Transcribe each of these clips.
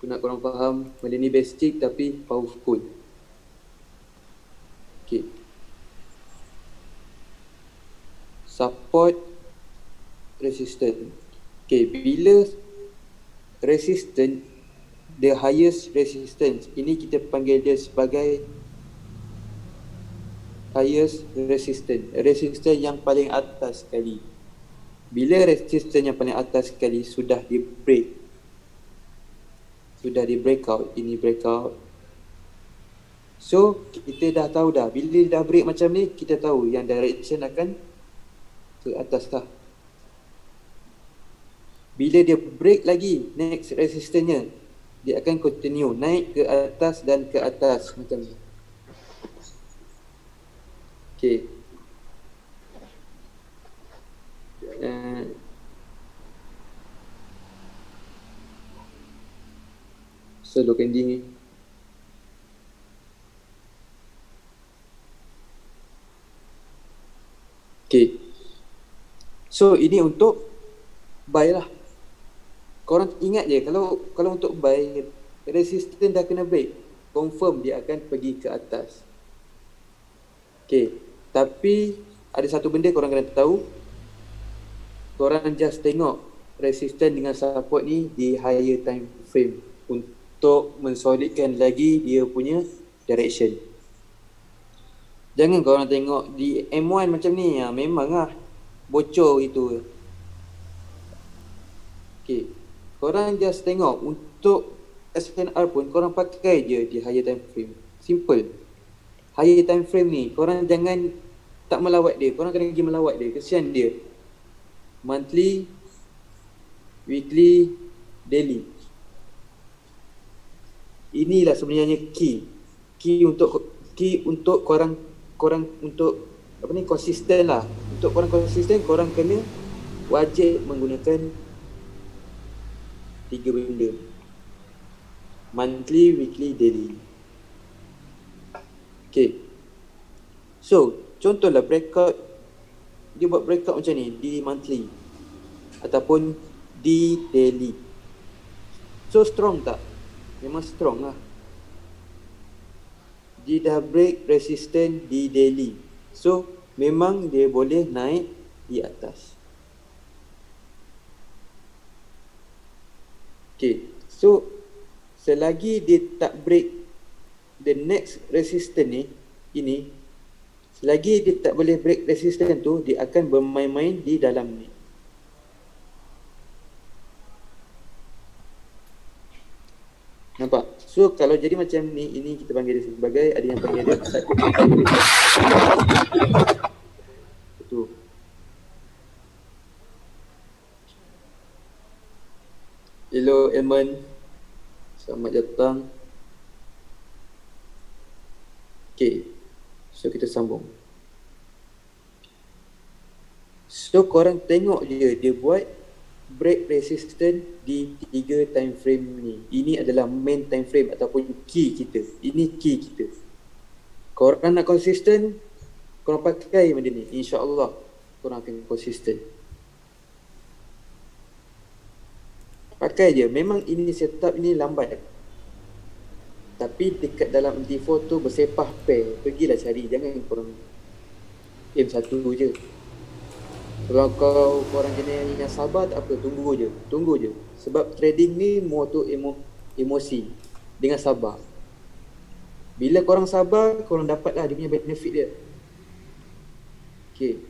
Aku nak korang faham, benda ni basic tapi powerful. Okay. Support resistance. Okay, bila resistance, the highest resistance, ini kita panggil dia sebagai highest resistance, resistance yang paling atas sekali. Bila resistance yang paling atas sekali sudah di break, sudah di breakout, ini breakout, so kita dah tahu dah, bila dah break macam ni, kita tahu yang direction akan ke atas dah. Bila dia break lagi next resistance-nya, dia akan continue naik ke atas dan ke atas macam ni. Okay. Slow ending ni. Okay. So ini untuk buy lah. Korang ingat je, kalau untuk buy, resistance dah kena break, confirm dia akan pergi ke atas. Okay. Tapi ada satu benda korang kena tahu, korang just tengok resistance dengan support ni di higher time frame untuk mensolidkan lagi dia punya direction. Jangan korang tengok di M1 macam ni, memang lah bocor itu. Okay, korang just tengok untuk SNR pun korang pakai je di higher time frame. Simple. Higher time frame ni korang jangan tak melawat dia, korang kena pergi melawat dia, kesian dia. Monthly, weekly, daily. Inilah sebenarnya key untuk korang untuk konsisten lah. Untuk korang konsisten, korang kena wajib menggunakan 3 benda: monthly, weekly, daily. Okay. So, contohlah breakout, dia buat breakout macam ni di monthly ataupun di daily. So strong tak? Memang strong lah. Dia dah break resistance di daily, so memang dia boleh naik di atas. Okay, so selagi dia tak break the next resistance ni, ini, selagi dia tak boleh break resistance tu, dia akan bermain-main di dalam ni. Nampak? So kalau jadi macam ni, ini kita panggil dia sebagai, ada yang panggil dia tu. Hello Eman, selamat datang. Okay, so kita sambung. So korang tengok je dia buat break resistance di 3 time frame ni. Ini adalah main time frame ataupun key kita. Ini key kita. Korang nak konsisten, korang pakai benda ni, insya-Allah korang akan konsisten. Pakai je. Memang ini setup ini lambat, tapi dekat dalam MT4 tu bersepah pair. Pergilah cari, jangan korang aim satu je. Kalau korang jenis yang sabar tak apa, tunggu je. Sebab trading ni more tu emosi dengan sabar. Bila korang sabar, korang dapatlah dia punya benefit dia. Okay.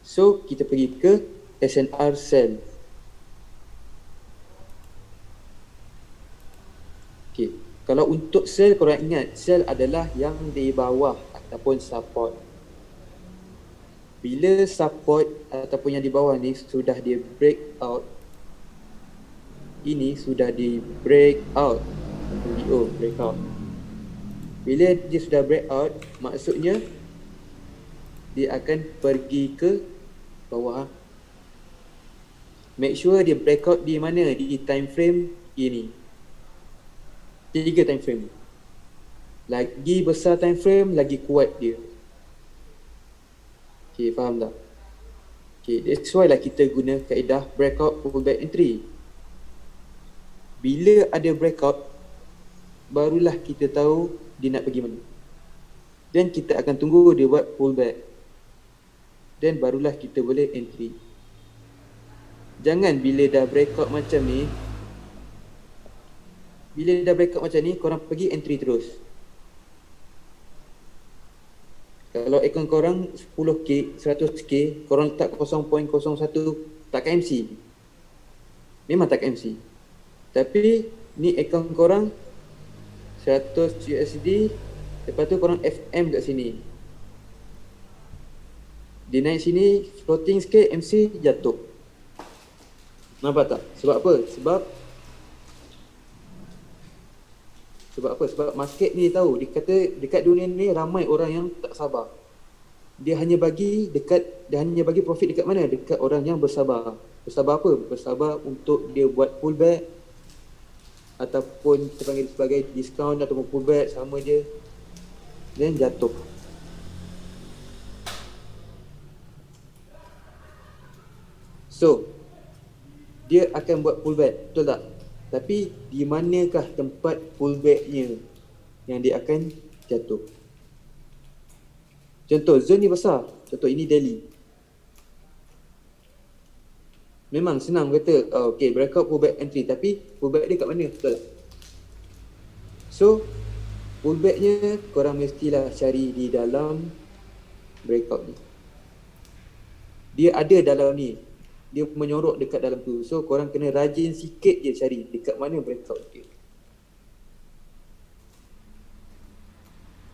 So kita pergi ke SNR sell. Okay. Kalau untuk sell, korang ingat sell adalah yang di bawah ataupun support. Bila support ataupun yang di bawah ni sudah di break out, ini sudah di break out, break out. Bila dia sudah break out, maksudnya dia akan pergi ke bawah. Make sure dia break out di mana? Di time frame ini. 3 time frame. Lagi besar time frame, lagi kuat dia. Okay, faham tak? Okay, that's why lah kita guna kaedah breakout pullback entry. Bila ada breakout, barulah kita tahu dia nak pergi mana. Dan kita akan tunggu dia buat pullback. Dan barulah kita boleh entry. Jangan bila dah breakout macam ni, korang pergi entry terus. Kalau account korang 10k, 100k, korang letak 0.01, takkan MC. Memang takkan MC. Tapi ni account korang 100 USD, lepas tu korang FM kat sini. Dia naik sini, floating sikit, MC jatuh. Nampak tak? Sebab apa? Sebab market ni tahu, dia kata dekat dunia ni ramai orang yang tak sabar. Dia hanya bagi profit dekat mana? Dekat orang yang bersabar. Bersabar apa? Bersabar untuk dia buat pullback ataupun kita panggil sebagai discount ataupun pullback, sama je, dan jatuh. So dia akan buat pullback, betul tak? Tapi di manakah tempat pullbacknya yang dia akan jatuh? Contoh, zone ni besar. Contoh, ini daily. Memang senang kata, okay, breakout pullback entry. Tapi pullback dia kat mana? Betul tak? So, pullbacknya korang mestilah cari di dalam breakout ni. Dia ada dalam ni. Dia menyorok dekat dalam tu. So korang kena rajin sikit je cari dekat mana breakout dia.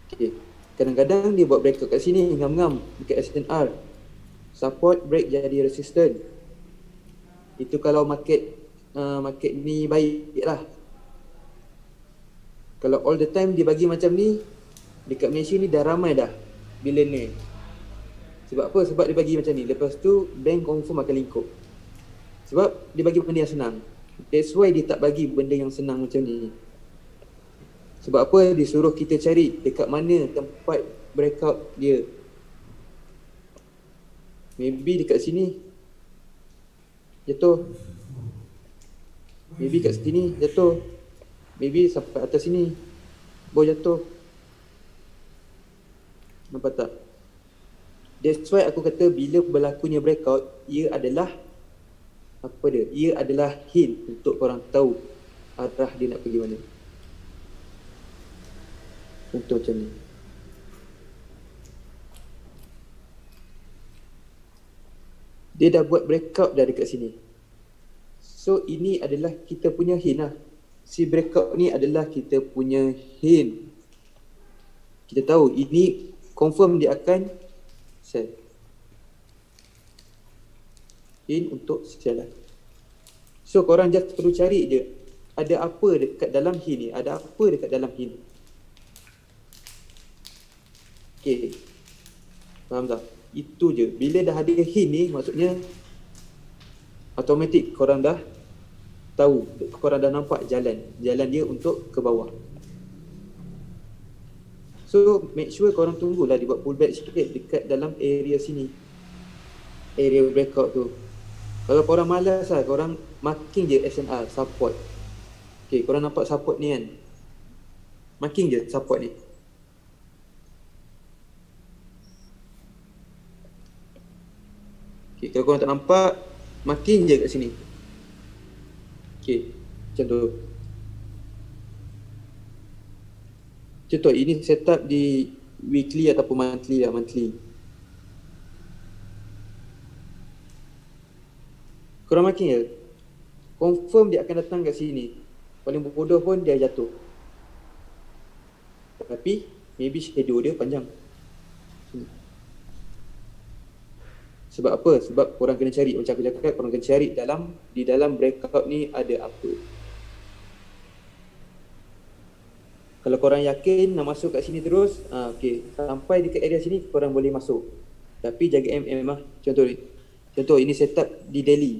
Okay. Kadang-kadang dia buat breakout kat sini, ngam-ngam dekat SNR. Support, break jadi resistant. Itu kalau market ni baik lah. Kalau all the time dia bagi macam ni, dekat Malaysia ni dah ramai dah billionaire. Sebab apa? Sebab dia bagi macam ni. Lepas tu bank confirm akan lingkup. Sebab dia bagi benda yang senang. That's why dia tak bagi benda yang senang macam ni. Sebab apa? Dia suruh kita cari dekat mana tempat breakout dia. Maybe dekat sini jatuh. Maybe kat sini jatuh. Maybe sampai atas sini baru jatuh. Nampak tak? That's why aku kata bila berlakunya breakout, ia adalah apa dia? Ia adalah hint untuk korang tahu arah dia nak pergi mana. Contoh macam ni. Dia dah buat breakout dah dekat sini. So ini adalah kita punya hint lah. Si breakout ni adalah kita punya hint. Kita tahu ini confirm dia akan sell. Hint untuk sell. So korang just perlu cari je ada apa dekat dalam hint ni, ada apa dekat dalam hint. Okay, faham tak? Itu je. Bila dah ada hint ni, maksudnya automatik korang dah tahu, korang dah nampak jalan dia untuk ke bawah. So make sure korang tunggulah dia buat pullback sikit dekat dalam area sini, area breakout tu. Kalau korang malas lah, korang marking je SNR, support. Okay, korang nampak support ni kan? Marking je support ni. Okay, kalau korang tak nampak, marking je kat sini. Okay, macam tu. Contoh, ini setup di weekly ataupun monthly lah, monthly. Korang marking je. Confirm dia akan datang kat sini. Paling bodoh pun dia jatuh. Tapi, maybe schedule dia panjang. Sebab apa? Sebab korang kena cari, macam aku cakap, korang kena cari di dalam breakout ni ada apa. Kalau korang yakin nak masuk kat sini terus, okay, sampai dekat area sini korang boleh masuk. Tapi jaga MM lah. Contoh ini setup di daily.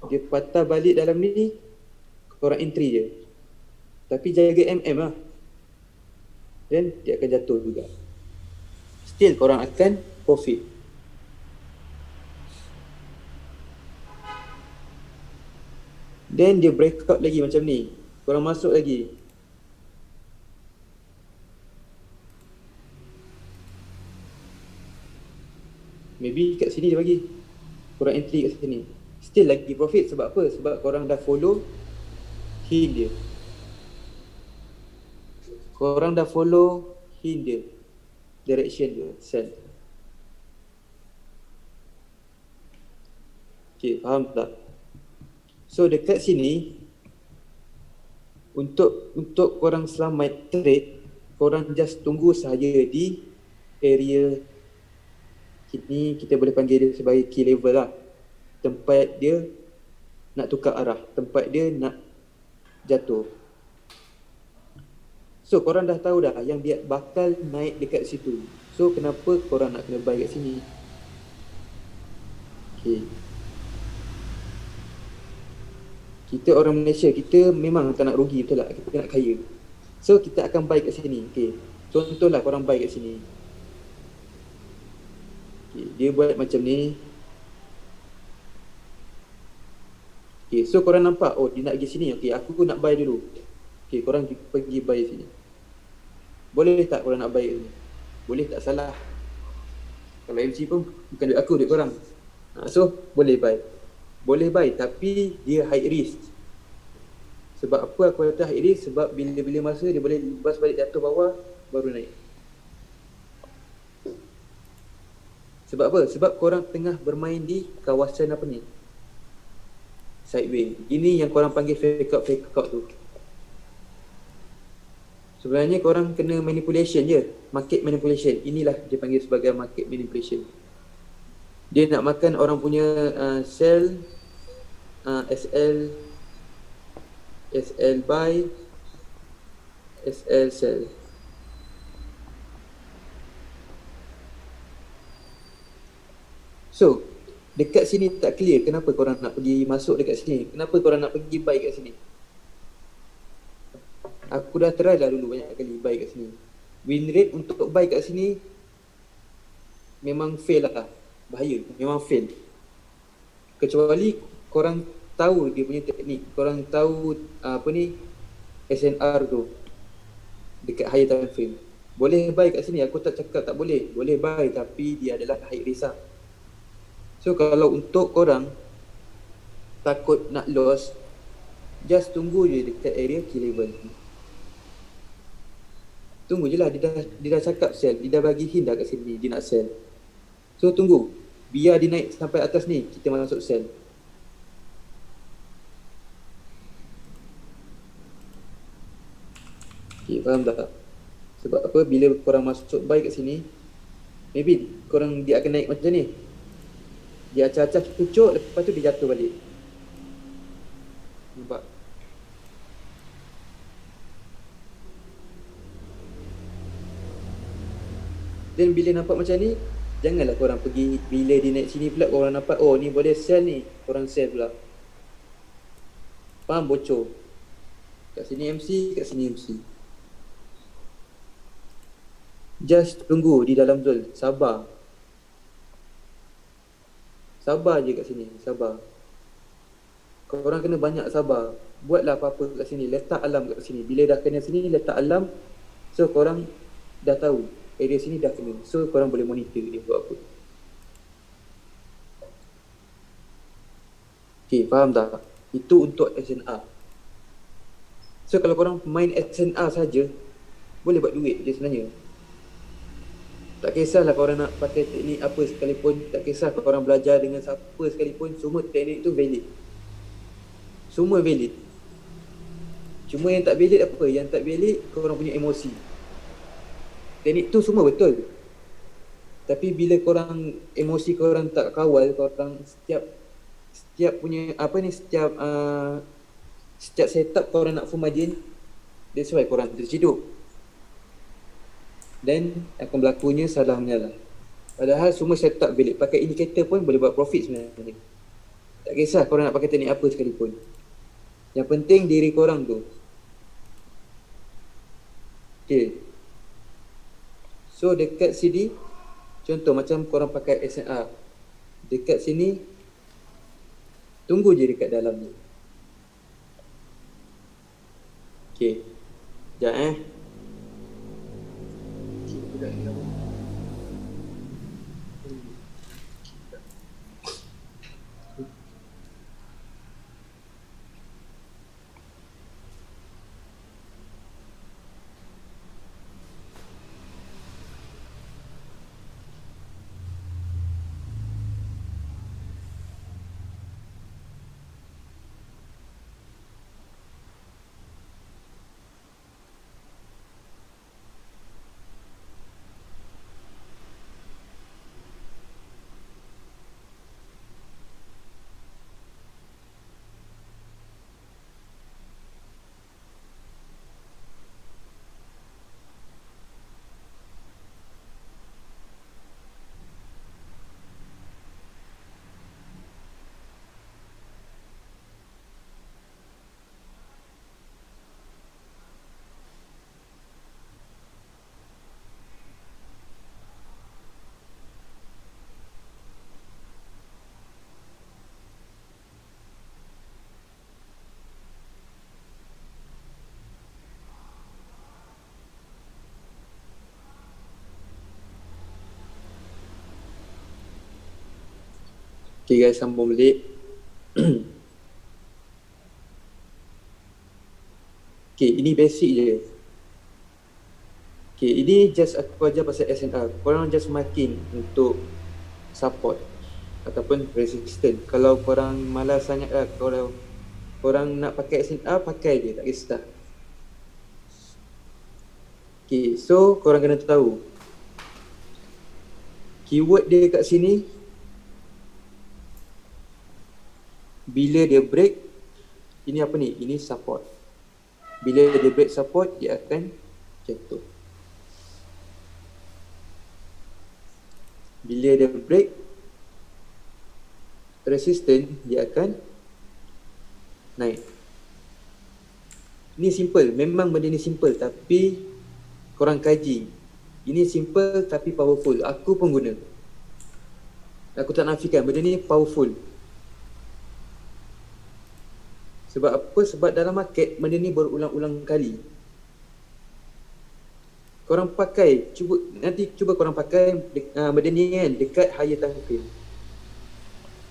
Dia patah balik dalam ni, korang entry je. Tapi jaga MM lah. Dan dia akan jatuh juga. Still korang akan profit. Then dia breakout lagi macam ni. Korang masuk lagi. Maybe kat sini dia bagi. Korang entry kat sini. Still lagi profit. Sebab apa? Sebab korang dah follow hint dia. Korang dah follow hint dia. Direction dia. Sell. Okay, faham tak? So dekat sini, untuk korang selamat trade, korang just tunggu sahaja di area ini, kita boleh panggil dia sebagai key level lah. Tempat dia nak tukar arah, tempat dia nak jatuh. So korang dah tahu dah yang dia bakal naik dekat situ. So kenapa korang nak kena buy kat sini? Okay. Kita orang Malaysia, kita memang tak nak rugi, betul tak? Kita nak kaya. So kita akan buy kat sini. Okay. Contohlah korang buy kat sini. Okay. Dia buat macam ni. Okay. So korang nampak, oh dia nak pergi sini. Okay, aku nak buy dulu. Okay, korang pergi buy sini. Boleh tak korang nak buy sini? Boleh tak, salah. Kalau MC pun bukan duit aku, duit korang. So boleh buy. Boleh buy, tapi dia high risk. Sebab apa aku kata high risk? Sebab bila masa dia boleh lepas balik jatuh bawah, baru naik. Sebab apa? Sebab korang tengah bermain di kawasan apa ni? Sideway. Ini yang korang panggil fake out tu. Sebenarnya korang kena manipulation je. Market manipulation. Inilah dia panggil sebagai market manipulation. Dia nak makan orang punya sell, SL buy, SL sell. So dekat sini tak clear kenapa korang nak pergi masuk dekat sini. Kenapa korang nak pergi buy kat sini. Aku dah try dah dulu banyak kali buy kat sini. Win rate untuk buy kat sini memang fail lah. Bahaya, memang fail. Kecuali korang tahu dia punya teknik. Korang tahu apa ni, SNR tu dekat higher time frame. Boleh buy kat sini, aku tak cakap tak boleh. Boleh buy, tapi dia adalah high risk lah. So kalau untuk korang takut nak loss, just tunggu je dekat area key level. Tunggu je lah, dia dah cakap sell. Dia dah bagi hint dah kat sini, dia nak sell. So tunggu, biar dia naik sampai atas ni, kita masuk sell. Okay, faham tak? Sebab apa? Bila korang masuk buy kat sini, maybe korang dia akan naik macam ni. Dia acah-acah pucuk, lepas tu dia jatuh balik. Nampak? Dan bila nampak macam ni, janganlah korang pergi, bila dia naik sini pula korang nampak, oh ni boleh sell ni, korang sell pula. Faham, bocor. Kat sini MC, kat sini MC. Just tunggu di dalam zone, sabar. Sabar je kat sini, sabar. Korang kena banyak sabar. Buatlah apa-apa kat sini, letak alarm kat sini. Bila dah kena sini, letak alarm. So korang dah tahu area sini dah kena. So korang boleh monitor dia buat apa. Okay, faham tak? Itu untuk SNR. So kalau korang main SNR saja, boleh buat duit je sebenarnya. Tak kisahlah korang nak pakai teknik apa sekalipun, tak kisah korang belajar dengan siapa sekalipun, semua teknik tu valid. Semua valid. Cuma yang tak valid apa? Yang tak valid korang punya emosi. Teknik tu semua betul. Tapi bila korang, emosi korang tak kawal, korang setiap punya apa ni, setiap setup korang nak full margin, that's why korang terciduk. Dan akan berlakunya salah menyalah. Padahal semua setup valid. Pakai indikator pun boleh buat profit sebenarnya. Tak kisah korang nak pakai teknik apa sekalipun. Yang penting diri korang tu. Okay. So dekat sini, contoh macam korang pakai SNR. Dekat sini, tunggu je dekat dalam ni. Okay. Sekejap Okay, aku dah hilang. Okay guys, sambung balik. Okay, ini basic je. Okay, ini just aku ajar pasal SNR. Korang just marking untuk support ataupun resistance. Kalau korang malas sangat lah, kalau korang nak pakai SNR, pakai je, tak kisah. Okay, so korang kena tahu keyword dia kat sini, bila dia break, ini apa ni? Ini support. Bila dia break support, dia akan jatuh. Bila dia break resistance, dia akan naik. Ini simple, memang benda ni simple, tapi korang kaji. Ini simple tapi powerful. Aku pun guna. Aku tak nafikan, benda ni powerful. Sebab apa? Sebab dalam market, benda ni berulang-ulang kali. Korang pakai, nanti cuba korang pakai benda ni kan, dekat higher time frame.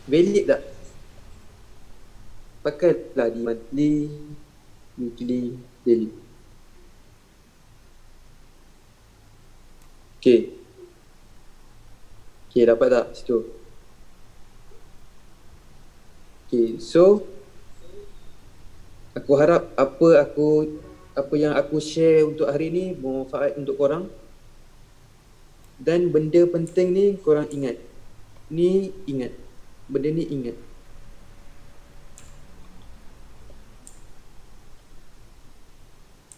Valid tak? Pakailah di monthly, weekly, daily. Okay. Okay, dapat tak situ? Okay, so aku harap apa yang aku share untuk hari ni bermanfaat untuk korang. Dan benda penting ni korang ingat. Ni ingat. Benda ni ingat.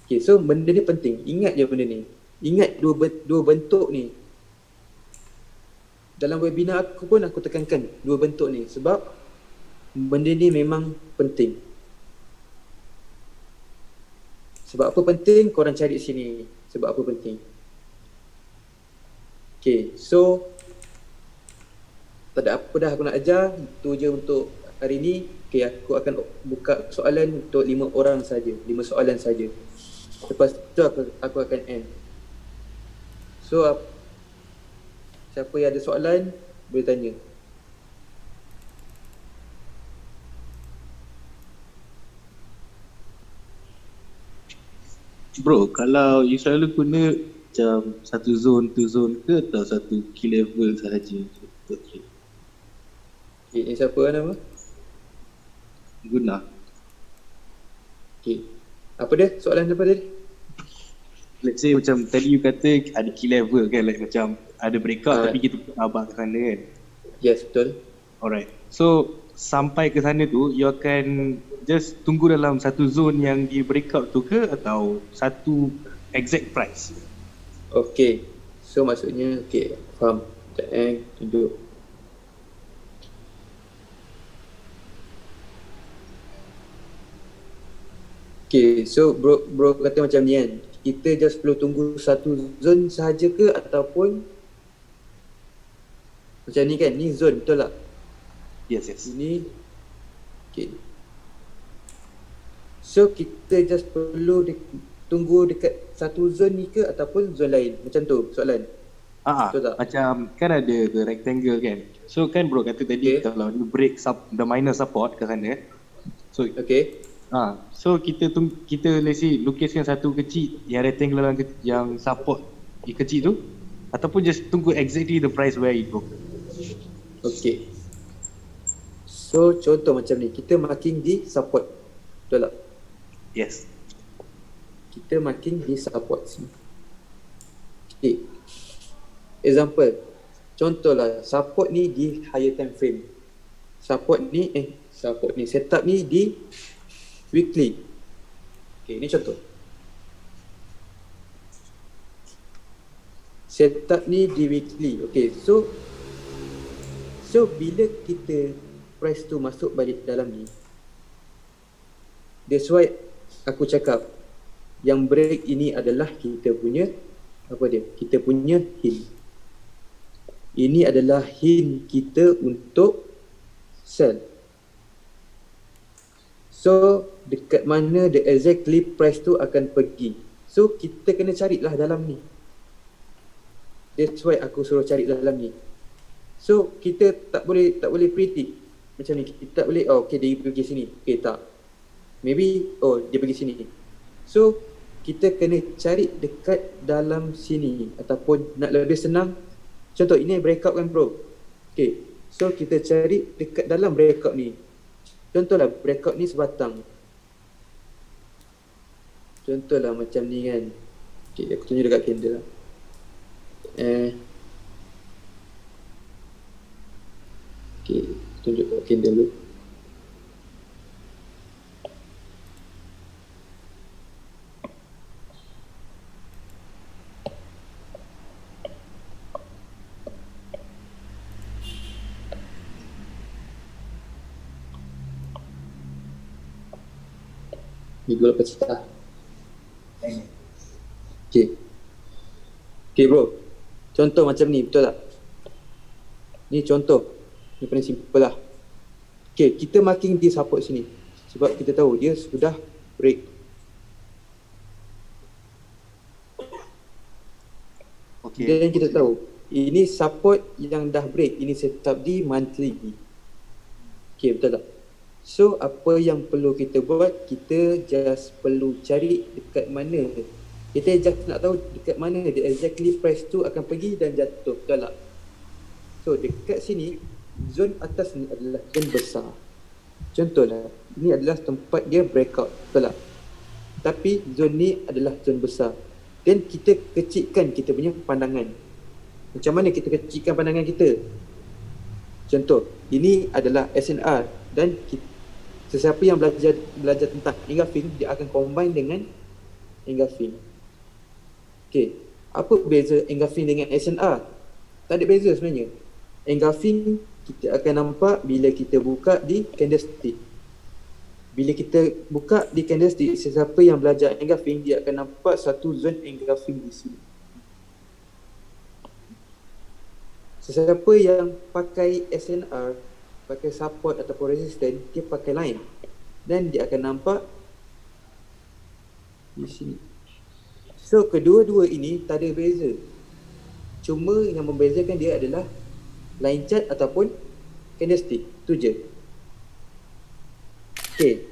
Okay, so benda ni penting. Ingat je benda ni. Ingat dua bentuk ni. Dalam webinar aku pun aku tekankan dua bentuk ni. Sebab benda ni memang penting. Sebab apa penting? Korang cari sini. Sebab apa penting? Okay, so tak ada apa dah aku nak ajar. Itu je untuk hari ni. Okay, aku akan buka soalan untuk 5 orang saja, 5 soalan saja. Lepas tu aku akan end. So siapa yang ada soalan boleh tanya. Bro, kalau you selalu guna macam satu zone tu zone ke atau satu key level sahaja untuk trade? Okay, ni siapa nama? Guna. Okay. Apa dia? Soalan apa dia? Let's say macam tadi you kata ada key level kan, like macam ada breakout tapi kita abang ke sana kan. Yes, betul. Alright. So sampai ke sana tu you akan just tunggu dalam satu zone yang di breakout tu ke atau satu exact price? Okay. So maksudnya, okay, faham. Sekejap tunjuk. Okay, so bro kata macam ni kan. Kita just perlu tunggu satu zone sahaja ke ataupun macam ni kan, ni zone betul tak? Yes. Ini, okay. So kita just perlu tunggu dekat satu zone ni ke ataupun zone lain? Macam tu soalan. Betul tak? Macam kan ada the rectangle kan. So kan bro kata tadi kalau you break the minor support ke sana. So so kita let's say lukiskan satu kecil yang rectangle yang support kecil tu, ataupun just tunggu exactly the price where it broke. Okay. So contoh macam ni, kita marking di support. Betul tak? Yes. Kita marking di support sini. Okay. Example. Contohlah support ni di higher time frame. Support ni setup ni di weekly. Okay, ni contoh. Setup ni di weekly. Okay, so bila kita price tu masuk balik dalam ni, that's why aku cakap yang break ini adalah kita punya kita punya hint. Ini adalah hint kita untuk sell. So dekat mana the exactly price tu akan pergi. So kita kena carilah dalam ni. That's why aku suruh cari dalam ni. So kita tak boleh predict macam ni. Kita tak boleh okay dia pergi sini. Okay, tak. Maybe dia pergi sini. So kita kena cari dekat dalam sini, ataupun nak lebih senang, contoh ini breakout kan bro. Okay, so kita cari dekat dalam breakout ni. Contohlah breakout ni sebatang. Contohlah macam ni kan. Okay, aku tunjuk dekat candle lah. Okay, tunjuk dekat candle dulu. Ni gula pecah. Okay bro, contoh macam ni, betul tak? Ni contoh, ni paling simple lah. Okay, kita marking di support sini sebab kita tahu dia sudah break. Okay. Dan kita tahu ini support yang dah break, ini setup di monthly. Okay, betul tak? So apa yang perlu kita buat, kita just perlu cari dekat mana. Kita just nak tahu dekat mana the exactly price tu akan pergi dan jatuh, betul tak? So dekat sini, zone atas ni adalah zone besar. Contohlah, ini adalah tempat dia breakout, betul tak? Tapi zone ni adalah zone besar. Dan kita kecilkan kita punya pandangan. Macam mana kita kecilkan pandangan kita? Contoh, ini adalah SNR dan sesiapa yang belajar tentang engulfing, dia akan combine dengan engulfing. Okay, apa beza engulfing dengan SNR? Tak ada beza sebenarnya. Engulfing kita akan nampak bila kita buka di candlestick. Bila kita buka di candlestick, sesiapa yang belajar engulfing, dia akan nampak satu zone engulfing di sini. Sesiapa yang pakai SNR, pakai support ataupun resistance, dia pakai line dan dia akan nampak di sini. So kedua-dua ini tak ada beza. Cuma yang membezakan dia adalah line chart ataupun candlestick. Tu je. Okay,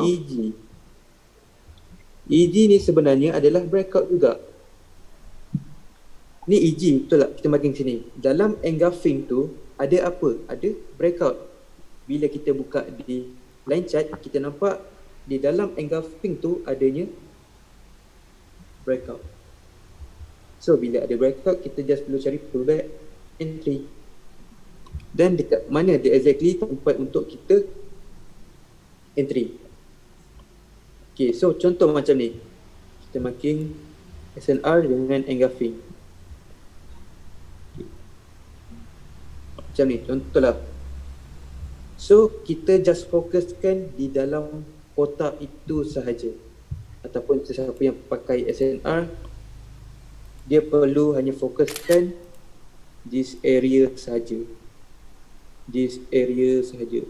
EG. EG ni sebenarnya adalah breakout juga. Ni EG, betul tak? Kita marking sini. Dalam engulfing tu ada apa? Ada breakout. Bila kita buka di line chart, kita nampak di dalam engulfing tu adanya breakout. So bila ada breakout, kita just perlu cari pullback entry. Dan dekat mana the exactly tempat untuk kita entry. Okay, so contoh macam ni. Kita marking SNR dengan engulfing. Macam ni, contohlah. So kita just fokuskan di dalam kotak itu sahaja. Ataupun sesiapa yang pakai SNR, dia perlu hanya fokuskan this area sahaja. This area sahaja.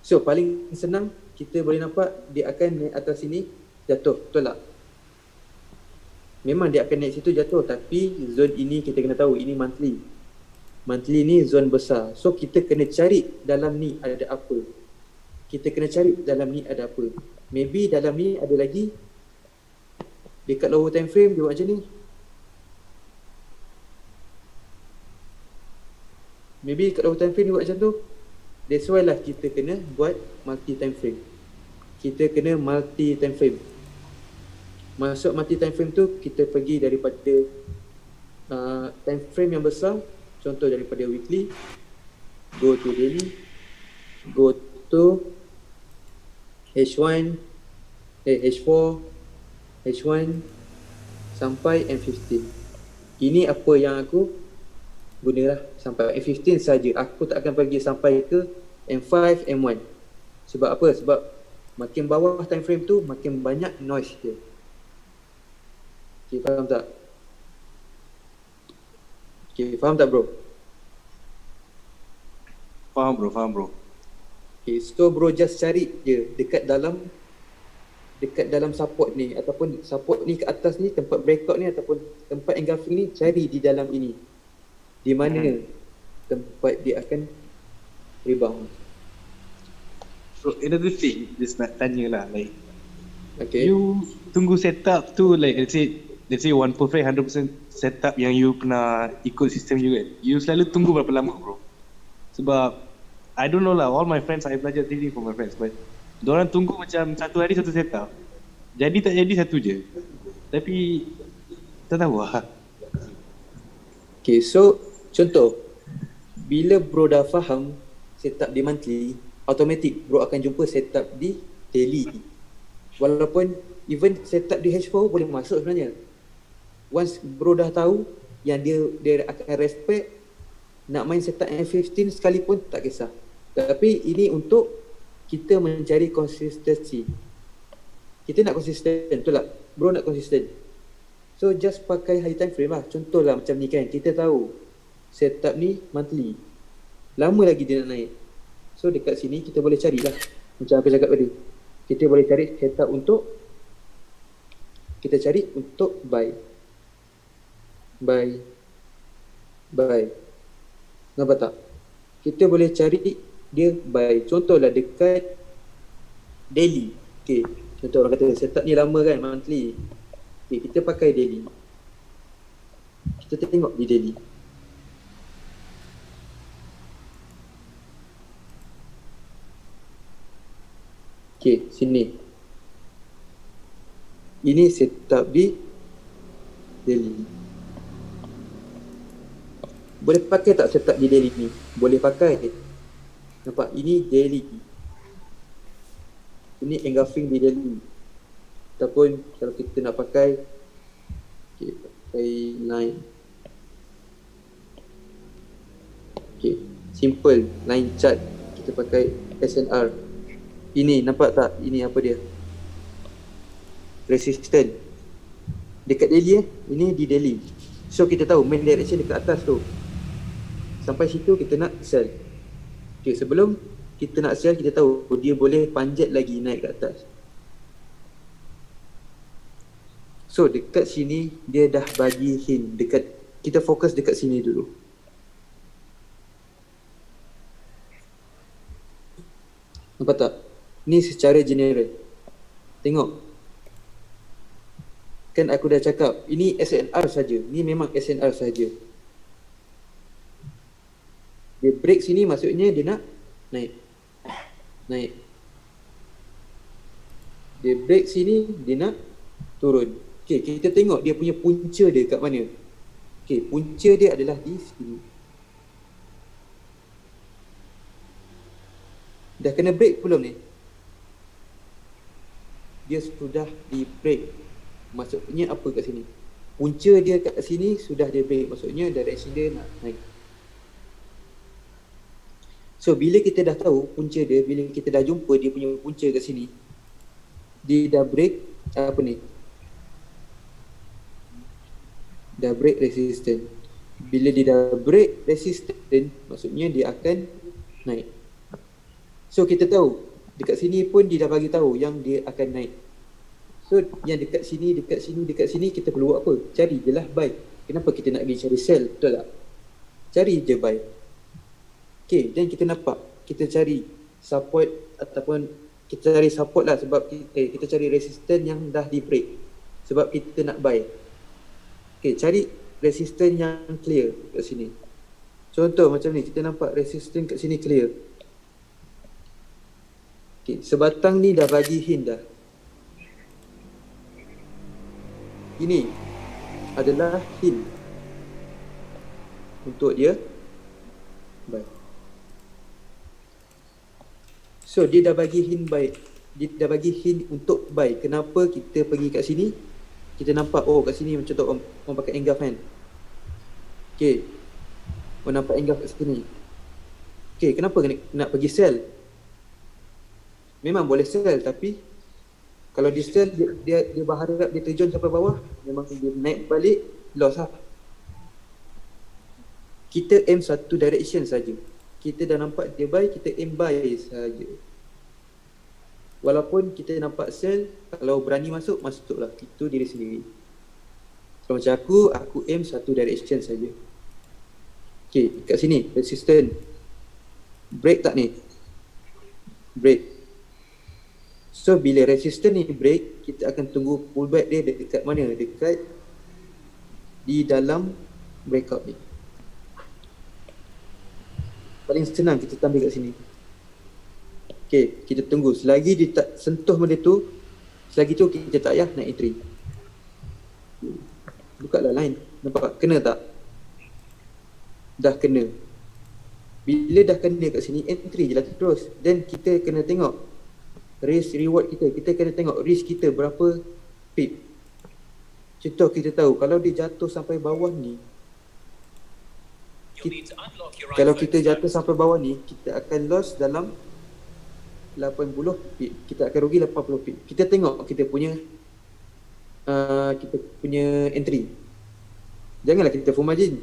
So paling senang kita boleh nampak dia akan naik atas sini jatuh, betul tak? Memang dia akan naik situ jatuh, tapi zone ini kita kena tahu ini monthly. Monthly ni zone besar. So kita kena cari dalam ni ada apa. Kita kena cari dalam ni ada apa. Maybe dalam ni ada lagi dekat lower time frame dia buat macam ni. Maybe dekat lower time frame dia buat macam tu. That's why lah kita kena buat multi time frame. Kita kena multi time frame. Masuk multi time frame tu kita pergi daripada time frame yang besar, contoh daripada weekly, go to daily, go to H1, H4, H1 sampai M15. Ini apa yang aku gunalah, sampai M15 saja. Aku tak akan pergi sampai ke M5, M1. Sebab apa? Sebab makin bawah time frame tu makin banyak noise dia. Okay, faham tak? Okay, faham tak bro? Faham bro. Okay, so bro just cari je dekat dalam support ni, ataupun support ni ke atas ni, tempat breakout ni ataupun tempat engulfing ni, cari di dalam ini. Di mana tempat dia akan rebound. So another thing, just nak tanya lah, like Okay. you tunggu setup tu, like let's say one perfect 100% setup yang you pernah ikut sistem you kan, you selalu tunggu berapa lama bro? Sebab I don't know lah, all my friends, I belajar trading from my friends, but diorang tunggu macam satu hari satu setup, jadi tak jadi satu je, tapi tak tahu lah. Okay, so contoh, bila bro dah faham setup di monthly, automatic bro akan jumpa setup di daily. Walaupun even setup di H4 boleh masuk sebenarnya. Once bro dah tahu yang dia akan respect nak main setup M15 sekalipun, tak kisah. Tapi ini untuk kita mencari konsistensi. Kita nak konsisten, betul tak? Bro nak konsisten. So just pakai high time frame lah. Contohlah macam ni kan, kita tahu setup ni monthly, lama lagi dia nak naik. So dekat sini kita boleh carilah, macam aku cakap tadi, kita boleh cari setup untuk, kita cari untuk buy. Nampak tak? Kita boleh cari dia buy. Contohlah dekat daily. Okay, contoh orang kata setup ni lama kan, monthly. Okay, kita pakai daily. Kita tengok di daily. Okay, sini. Ini setup di daily. Boleh pakai tak setup di daily ni? Boleh pakai. Nampak? Ini daily. Ini engulfing di daily. Ataupun kalau kita nak pakai, okay, pakai line. Okay, simple line chart. Kita pakai SNR. Ini nampak tak? Ini apa dia? Resistance. Dekat daily ini di daily. So kita tahu main direction dekat atas tu. Sampai situ kita nak sell. Okay, sebelum kita nak sell, kita tahu dia boleh panjat lagi naik ke atas. So dekat sini dia dah bagi hint dekat, kita fokus dekat sini dulu. Nampak tak? Ni secara general. Tengok. Kan aku dah cakap, ini SNR saja. Ni memang SNR saja. Dia break sini, maksudnya dia nak naik. Dia break sini, dia nak turun. Okay, kita tengok dia punya punca dia kat mana. Okay, punca dia adalah di sini. Dah kena break belum ni? Dia sudah di break. Maksudnya apa kat sini? Punca dia kat sini sudah dia break. Maksudnya direction dia nak naik. So bila kita dah tahu punca dia, bila kita dah jumpa dia punya punca kat sini, dia dah break apa ni? Dah break resistance. Bila dia dah break resistance, maksudnya dia akan naik. So kita tahu dekat sini pun dia dah bagi tahu yang dia akan naik. So yang dekat sini kita perlu buat apa? Cari je lah buy. Kenapa kita nak pergi cari sell? Betul tak? Cari je buy. Okay, dan kita nampak kita cari support ataupun kita cari support lah sebab kita cari resistance yang dah di break sebab kita nak buy. Okay, cari resistance yang clear kat sini. Contoh macam ni, kita nampak resistance kat sini clear. Okay, sebatang ni dah bagi hint dah. Ini adalah hint untuk dia buy. So dia dah bagi hint buy. Dia dah bagi hint untuk buy. Kenapa kita pergi kat sini? Kita nampak kat sini macam tu orang pakai engulf kan. Okay, orang nampak engulf kat sini. Okay, kenapa nak pergi sell? Memang boleh sell, tapi kalau dia sell, dia berharap dia terjun sampai bawah, memang dia naik balik, loss lah. Kita aim satu direction saja. Kita dah nampak dia buy, kita aim buy saja. Walaupun kita nampak sell, kalau berani masuk, masuklah. Itu diri sendiri. Kalau macam aku aim satu direction saja. Okay, kat sini, resistance. Break tak ni? Break. So bila resistance ni break, kita akan tunggu pullback dia dekat mana? Dekat di dalam breakout ni. Paling senang kita ambil kat sini. Okay, kita tunggu. Selagi dia tak sentuh benda tu, selagi tu kita tak payah nak entry. Buka lah line. Nampak? Kena tak? Dah kena. Bila dah kena kat sini, entry je lah terus. Dan kita kena tengok risk reward kita. Kita kena tengok risk kita berapa pip. Contoh kita tahu kalau dia jatuh sampai bawah ni, kalau kita jatuh sampai bawah ni, kita akan loss dalam 80 pip. Kita akan rugi 80 pip. Kita tengok kita punya entry. Janganlah kita full margin.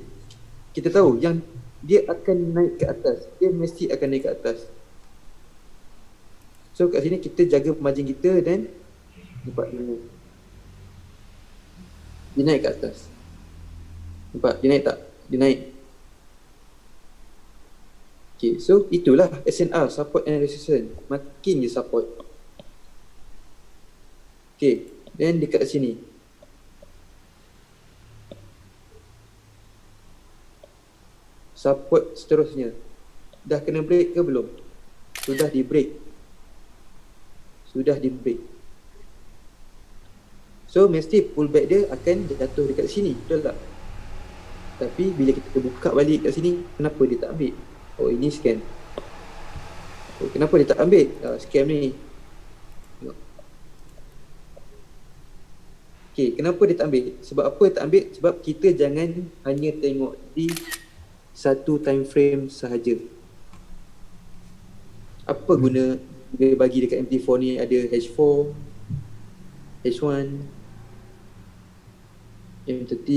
Kita tahu yang dia akan naik ke atas. Dia mesti akan naik ke atas. So kat sini kita jaga margin kita dan nampak dia naik ke atas. Nampak dia naik tak? Dia naik. Okay, so itulah SNR, support and resistance. Makin je support. Okay, then dekat sini support seterusnya. Dah kena break ke belum? Sudah di break. Sudah di break. So mesti pullback dia akan jatuh dekat sini, betul tak? Tapi bila kita buka balik kat sini, kenapa dia tak ambil? Oh, ini scam. Oh, kenapa dia tak ambil? Scam ni. Tengok. Okay, kenapa dia tak ambil? Sebab apa tak ambil? Sebab kita jangan hanya tengok di satu time frame sahaja. Apa guna dia bagi dekat MT4 ni ada H4, H1, M30,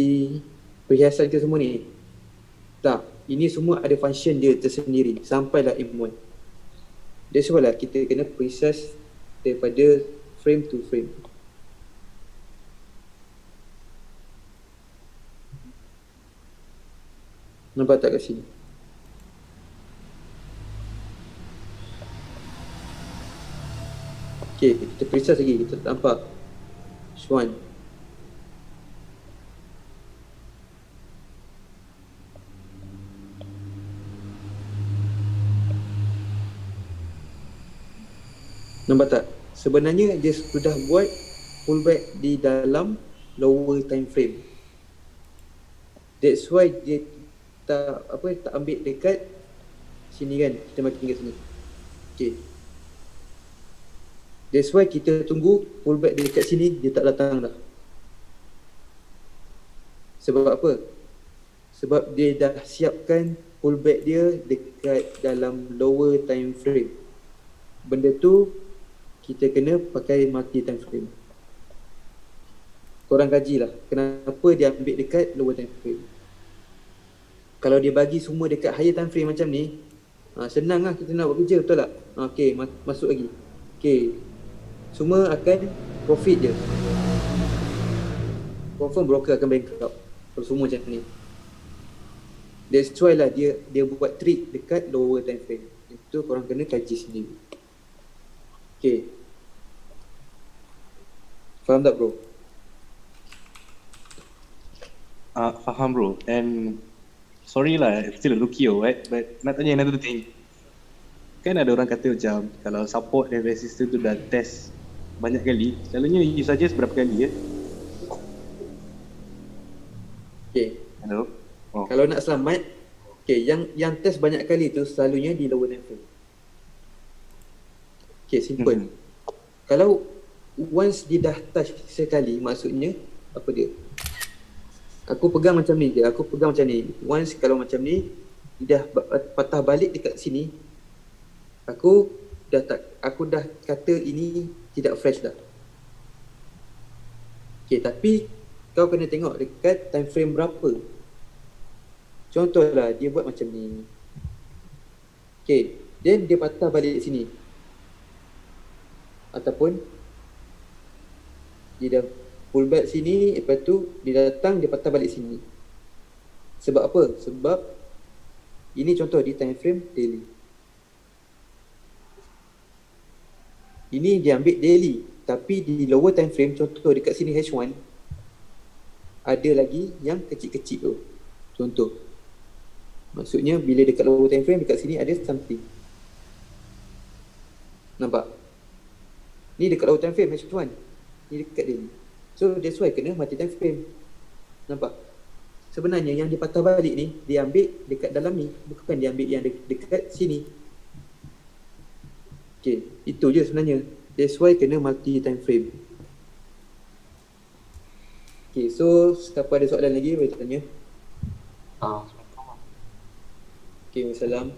perhiasan ke semua ni? Tak, ini semua ada function dia tersendiri sampailah M1. That's why lah kita kena precise daripada frame to frame. Nampak tak kat sini? Okay, kita precise lagi, kita nampak H1. Nampak tak? Sebenarnya dia sudah buat pullback di dalam lower time frame. That's why dia tak ambil dekat sini kan. Kita makin kat sini. Okay. That's why kita tunggu pullback dia dekat sini, dia tak datang dah. Sebab apa? Sebab dia dah siapkan pullback dia dekat dalam lower time frame. Benda tu kita kena pakai multi time frame. Korang kajilah kenapa dia ambil dekat lower time frame. Kalau dia bagi semua dekat higher time frame macam ni, Senang lah kita nak buat kerja, betul tak? Okay, masuk lagi. Okay, semua akan profit je. Confirm broker akan bankrupt kalau semua macam ni. That's why lah dia buat trick dekat lower time frame. Itu korang kena kaji sendiri. Okay, faham tak bro? Faham bro. And sorry lah, still a rookie right? But nak tanya another thing. Kan ada orang kata macam kalau support dan resistance tu dah test banyak kali, selalunya you suggest berapa kali ya? Okay. Hello? Oh. Kalau nak selamat, okay, yang test banyak kali tu selalunya di lower time frame. Okay, simple. Kalau once dia dah touch sekali, maksudnya apa dia? Aku pegang macam ni je, aku pegang macam ni. Once kalau macam ni, dia dah patah balik dekat sini, aku dah kata ini tidak fresh dah. Okay, tapi kau kena tengok dekat time frame berapa. Contohlah dia buat macam ni. Okay, then dia patah balik sini. Ataupun dia dah pull back sini, lepas tu dia datang, dia patah balik sini. Sebab apa? Sebab ini contoh di time frame daily. Ini dia ambil daily, tapi di lower time frame, contoh dekat sini H1, ada lagi yang kecil-kecil tu. Contoh. Maksudnya bila dekat lower time frame, dekat sini ada something. Nampak? Ni dekat lower time frame H1. Ni dekat daily. So that's why kena mati time frame. Nampak? Sebenarnya yang dia patah balik ni, dia ambil dekat dalam ni, bukan dia ambil yang dekat sini. Okay, itu je sebenarnya. That's why kena multi time frame. Okay, so siapa ada soalan lagi boleh tanya? Okay, wassalam.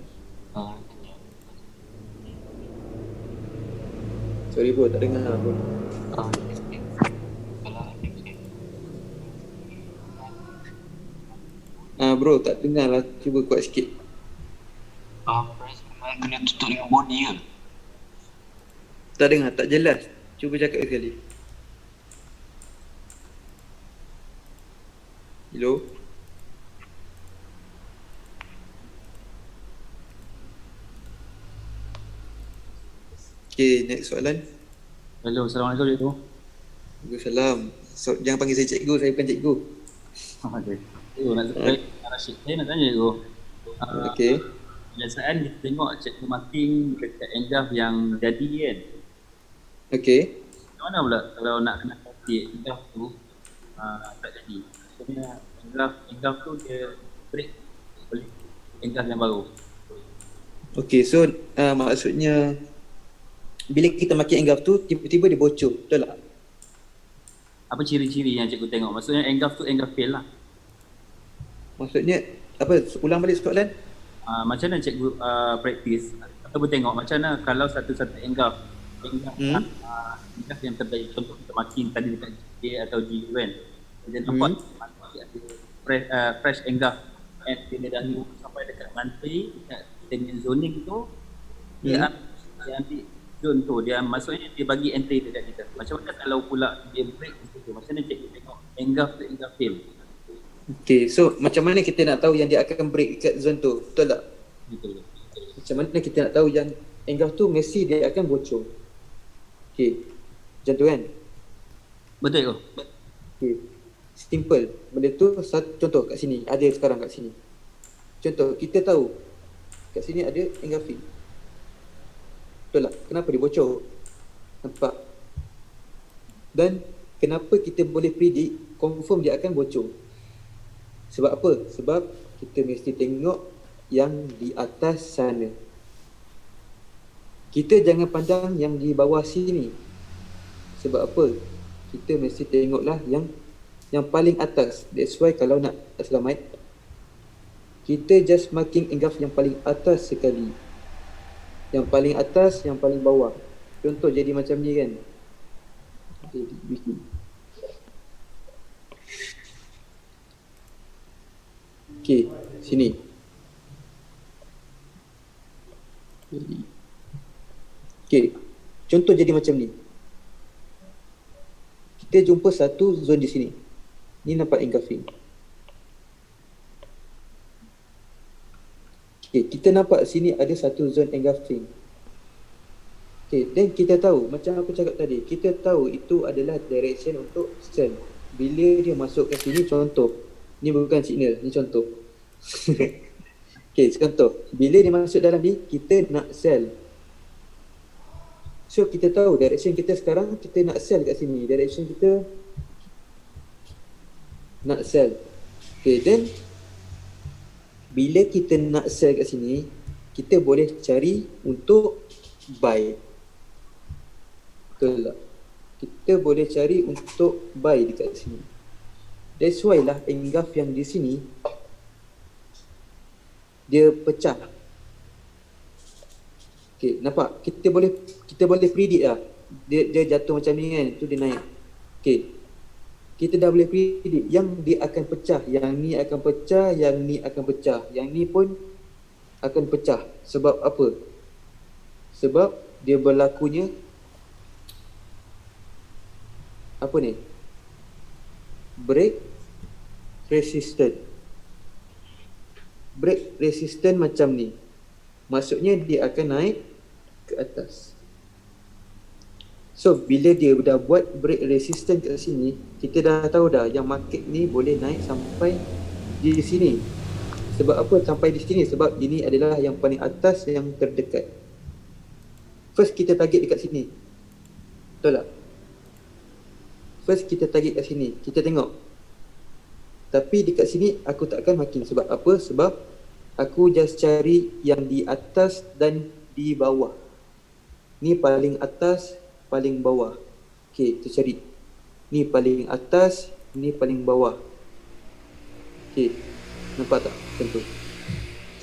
Sorry bro, tak dengar bro. Bro, tak dengar lah. Cuba kuat sikit. Kena tutup dengan body ke? Tak dengar, tak jelas. Cuba cakap sekali. Hello? Okay, next soalan. Hello, Assalamualaikum cikgu. Waalaikumsalam. So, jangan panggil saya cikgu, saya bukan cikgu. Okay. Cikgu nak Rashid. Saya nak tanya cikgu. Okay. Biasaan kita tengok cikgu marking dekat engaf yang jadi kan. Okay. Macam mana pula kalau nak kena kasih engaf tu tak jadi. Maksudnya engaf tu dia break boleh engaf yang baru. Okay, so maksudnya bila kita makin engaf tu tiba-tiba dia bocor, betul tak? Apa ciri-ciri yang cikgu tengok? Maksudnya engaf tu engaf fail lah. Maksudnya apa? Ulang balik soalan. Macam mana cikgu practice ataupun tengok macam mana kalau satu-satu engaf engaf yang terbaik, contoh kita marking tadi dekat GA atau GU kan, dia nampak fresh engaf and dia dah sampai dekat mantri dekat dengan zoning tu dia ambil zone tu, dia maksudnya dia bagi entry dekat kita. Macam mana kalau pula dia break tu, macam mana cikgu tengok engaf tu engaf fail? Okay, so macam mana kita nak tahu yang dia akan break kat zone tu, betul tak? Betul. Macam mana kita nak tahu yang engaf tu mesti dia akan bocor? Okay, macam tu kan? Betul ke? Okay, simple. Benda tu contoh kat sini, ada sekarang kat sini. Contoh, kita tahu kat sini ada engulfing. Betul tak? Kenapa dia bocor? Nampak? Dan kenapa kita boleh predict confirm dia akan bocor? Sebab apa? Sebab kita mesti tengok yang di atas sana. Kita jangan pandang yang di bawah sini. Sebab apa? Kita mesti tengoklah yang paling atas. That's why kalau nak selamat, kita just marking engulf yang paling atas sekali. Yang paling atas, yang paling bawah. Contoh jadi macam ni kan. Jadi bikin. Okay, sini. Okay, contoh jadi macam ni. Kita jumpa satu zone di sini. Ni nampak engulfing. Okay, kita nampak sini ada satu zone engulfing. Okay, dan kita tahu, macam aku cakap tadi, kita tahu itu adalah direction untuk sel. Bila dia masuk ke sini, contoh. Ni bukan signal, ni contoh. Okay, contoh. Bila dia masuk dalam ni, kita nak sel. So, kita tahu direction kita sekarang, kita nak sel kat sini. Direction kita nak sel. Okay, then bila kita nak sel kat sini, kita boleh cari untuk buy. Betul tak? Kita boleh cari untuk buy dekat sini. That's why lah engulf yang di sini dia pecah. Okay, nampak? Kita boleh predict lah. Dia jatuh macam ni kan, tu dia naik. Okay, kita dah boleh predict yang dia akan pecah, yang ni akan pecah, yang ni akan pecah, yang ni pun akan pecah. Sebab apa? Sebab dia berlakunya apa ni? Break resistant. Break resistant macam ni. Maksudnya dia akan naik ke atas. So bila dia dah buat break resistant kat sini, kita dah tahu dah yang market ni boleh naik sampai di sini. Sebab apa sampai di sini? Sebab ini adalah yang paling atas yang terdekat. First kita target dekat sini. Betul tak? First kita target kat sini. Kita tengok. Tapi dekat sini aku takkan makin. Sebab apa? Sebab aku just cari yang di atas dan di bawah. Ni paling atas, paling bawah. Okay, kita cari. Ni paling atas, ni paling bawah. Okay, nampak tak? Contoh.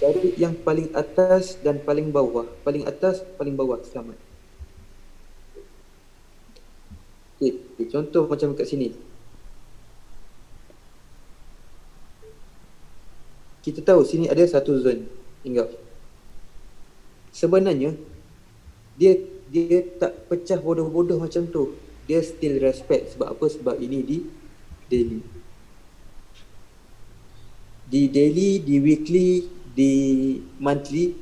Cari yang paling atas dan paling bawah. Paling atas, paling bawah. Selamat. Okay, contoh macam kat sini. Kita tahu sini ada satu zone engulf. Sebenarnya dia tak pecah bodoh-bodoh macam tu. Dia still respect. Sebab apa? Sebab ini di daily. Di daily, di weekly, di monthly,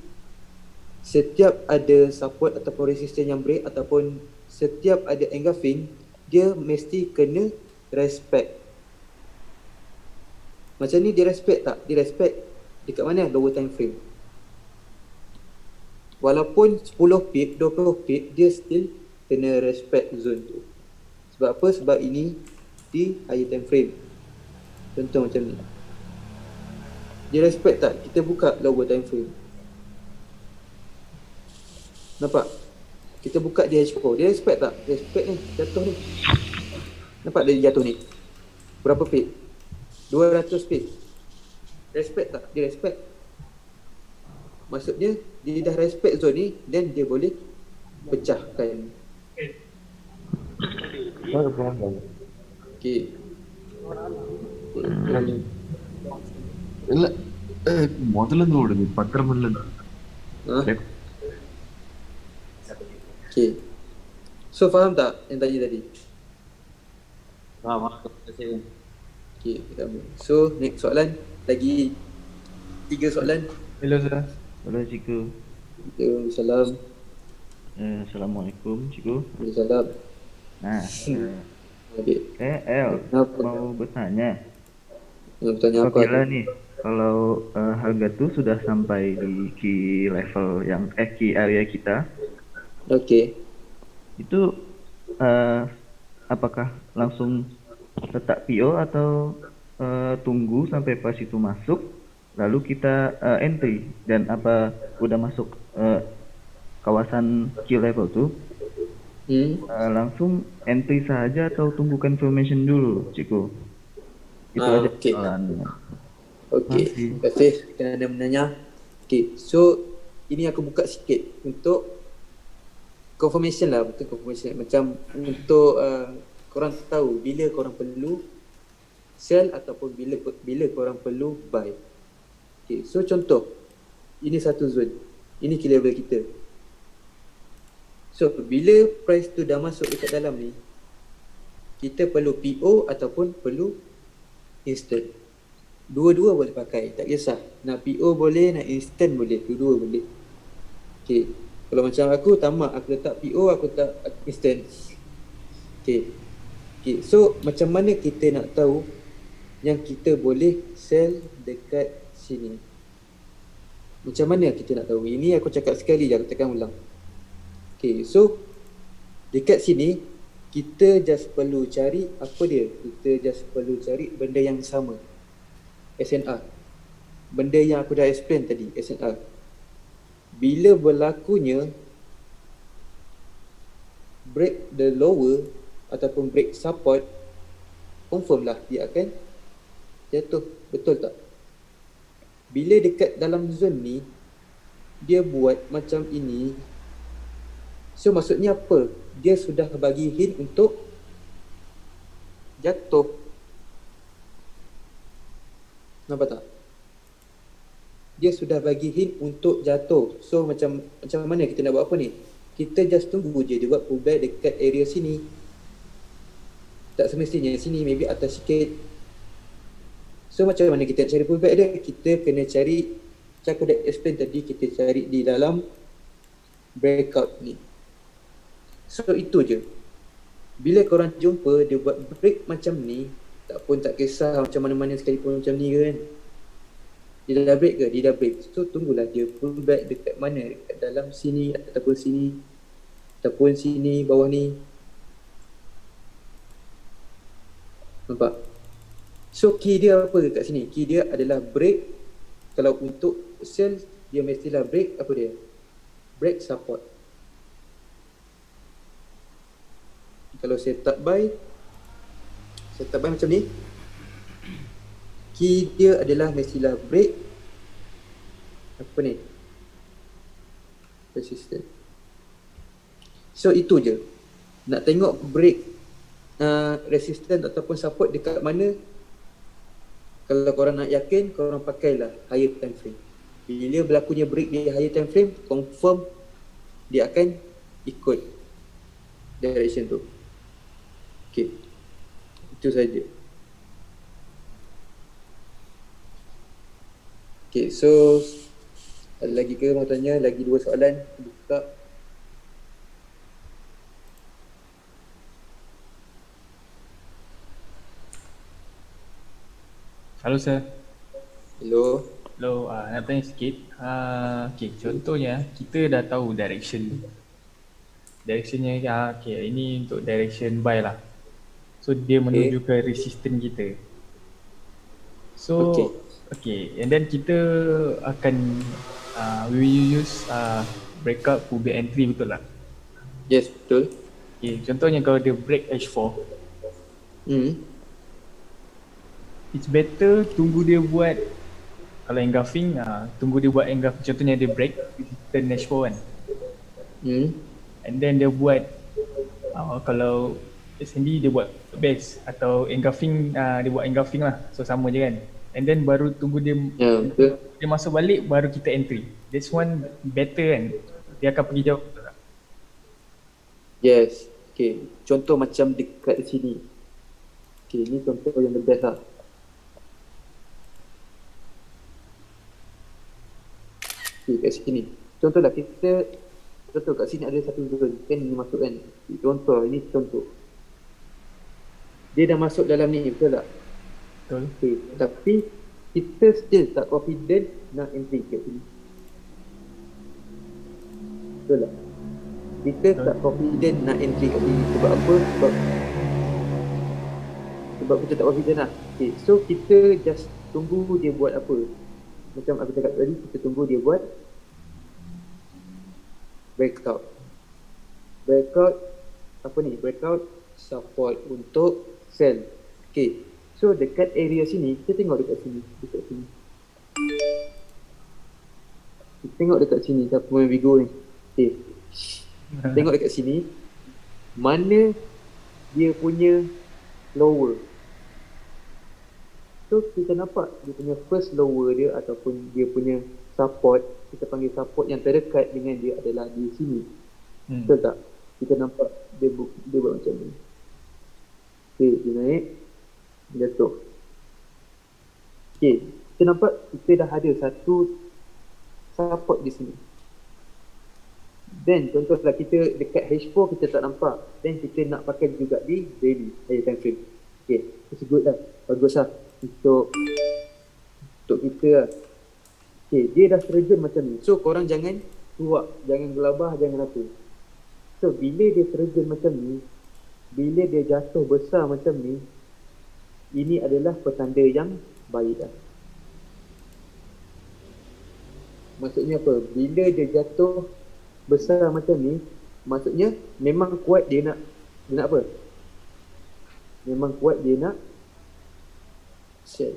setiap ada support ataupun resistance yang break ataupun setiap ada engulfing, dia mesti kena respect. Macam ni dia respect tak? Dia respect dekat mana? Lower time frame. Walaupun 10 pip, 20 pip, dia still kena respect zone tu. Sebab apa? Sebab ini di higher time frame. Contoh macam ni. Dia respect tak? Kita buka lower time frame. Nampak? Kita buka dia H4. Dia respect tak? Respect ni. Jatuh ni. Nampak dia jatuh ni? Berapa pip? 200 pip. Respect tak? Dia respect. Maksudnya dia dah respect zone ni, then dia boleh pecahkan. Okay. ಇಲ್ಲ ಮೊದಲು ನೋಡುದು ಪತ್ರ ಮೊದಲು. Okay. So faham tak yang tadi? Faham. Terima kasih. Okay, kita ambil. So next soalan. Lagi 3 soalan. Hello Zah. Hello Cikgu. Waalaikumsalam. Assalamualaikum Cikgu. Waalaikumsalam. Nah, Okay. El Kenapa? mau bertanya. Nak bertanya apa? Apabila nih kalau harga tuh sudah sampai di key level yang key area kita, Okay. itu apakah langsung letak PO atau tunggu sampai pas itu masuk lalu kita entry, dan apa udah masuk kawasan key level tuh langsung entry saja atau tunggu confirmation dulu, Cikgu? Itu aja Okay. soalannya. Okay. Terima kasih kerana menanya. Okay. So ini aku buka sikit untuk confirmation lah, betul confirmation. Macam untuk korang tahu bila korang perlu sell ataupun bila korang perlu buy. Okay, so contoh ini satu zone, ini key level kita. So bila price tu dah masuk dekat dalam ni, kita perlu PO ataupun perlu instant. Dua-dua boleh pakai, tak kisah. Nak PO boleh, nak instant boleh, dua-dua boleh. Okay, kalau macam aku tamak, aku letak PO, aku letak instant. Okay, so macam mana kita nak tahu yang kita boleh sell dekat sini? Macam mana kita nak tahu? Ini aku cakap sekali je, aku tekan ulang. Okay, so dekat sini kita just perlu cari apa dia? Kita just perlu cari benda yang sama, SNR. Benda yang aku dah explain tadi, SNR. Bila berlakunya break the lower ataupun break support, confirm lah dia akan jatuh, betul tak? Bila dekat dalam zone ni dia buat macam ini, so maksudnya apa? Dia sudah bagi hint untuk jatuh. Nampak tak? Dia sudah bagi hint untuk jatuh. So macam mana kita nak buat apa ni? Kita just tunggu je dia buat pullback dekat area sini. Tak semestinya sini, maybe atas sikit. So macam mana kita cari pullback dia? Kita kena cari, macam aku dah explain tadi, kita cari di dalam breakout ni. So itu je. Bila korang jumpa dia buat break macam ni, tak pun tak kisah macam mana-mana sekalipun macam ni kan, dia dah break ke? Dia dah break. So tunggulah dia pullback dekat mana? Dekat dalam sini ataupun sini, ataupun sini bawah ni. Nampak? So key dia apa dekat sini? Key dia adalah break. Kalau untuk sell, dia mestilah break apa dia? Break support. Kalau setup buy macam ni, key dia adalah mestilah break apa ni? Resistance. So itu je. Nak tengok break resistance ataupun support dekat mana, kalau korang nak yakin, korang pakailah higher time frame. Bila berlakunya break di higher time frame, confirm dia akan ikut direction tu. Okay, itu saja. Okay, so ada lagi ke mau tanya? Lagi 2 soalan. Buka. Halo sir. Hello. Hello, nak tanya sikit. Okay, contohnya kita dah tahu directionnya, okay, ini untuk direction buy lah. So dia menuju ke resistance kita. So okay, and then kita akan we will use breakout pullback entry, betul tak? Yes, betul. Okay, contohnya kalau dia break H4, it's better tunggu dia buat, kalau engulfing, tunggu dia buat engulfing. Contohnya dia break resistance H4 kan, and then dia buat kalau SND dia buat base atau engulfing, dia buat engulfing lah, so sama je kan. And then baru tunggu dia dia masuk balik, baru kita entry. That's one better kan, dia akan pergi jauh, betul tak? Yes. Okay, contoh macam dekat sini. Okay, ni contoh yang the best lah. Okay, kat sini. Contohlah kita, contoh kat sini ada satu zone kan, ni masuk kan. Contoh, ini contoh. Dia dah masuk dalam ni, betul tak? Betul. Okay, tapi kita still tak confident nak entry kat sini. Betul tak? Kita tak confident nak entry kat sini. Sebab apa? Sebab kita tak confident lah. Okay, so kita just tunggu dia buat apa. Macam aku cakap tadi, kita tunggu dia buat breakout. Breakout apa ni? Breakout support untuk sell. Okay, so dekat area sini, kita tengok dekat sini. Kita tengok dekat sini, siapa main Vigo ni. Okay, tengok dekat sini, mana dia punya lower. So kita nampak dia punya first lower dia ataupun dia punya support, kita panggil support yang terdekat dengan dia adalah di sini. Betul tak? kita nampak dia buat macam ni. Okay, dia naik, dia jatuh. Okay, kita nampak kita dah ada satu support di sini. Then contohlah kita dekat H4 kita tak nampak, then kita nak pakai juga di daily higher time frame. Okay, it's good lah, bagus lah untuk kita lah. Okay, dia dah terjun macam ni. So korang jangan tuak, jangan gelabah, jangan apa. So bila dia terjun macam ni, bila dia jatuh besar macam ni, ini adalah petanda yang baik lah. Maksudnya apa? Bila dia jatuh besar macam ni, maksudnya memang kuat dia nak apa? Memang kuat dia nak sell.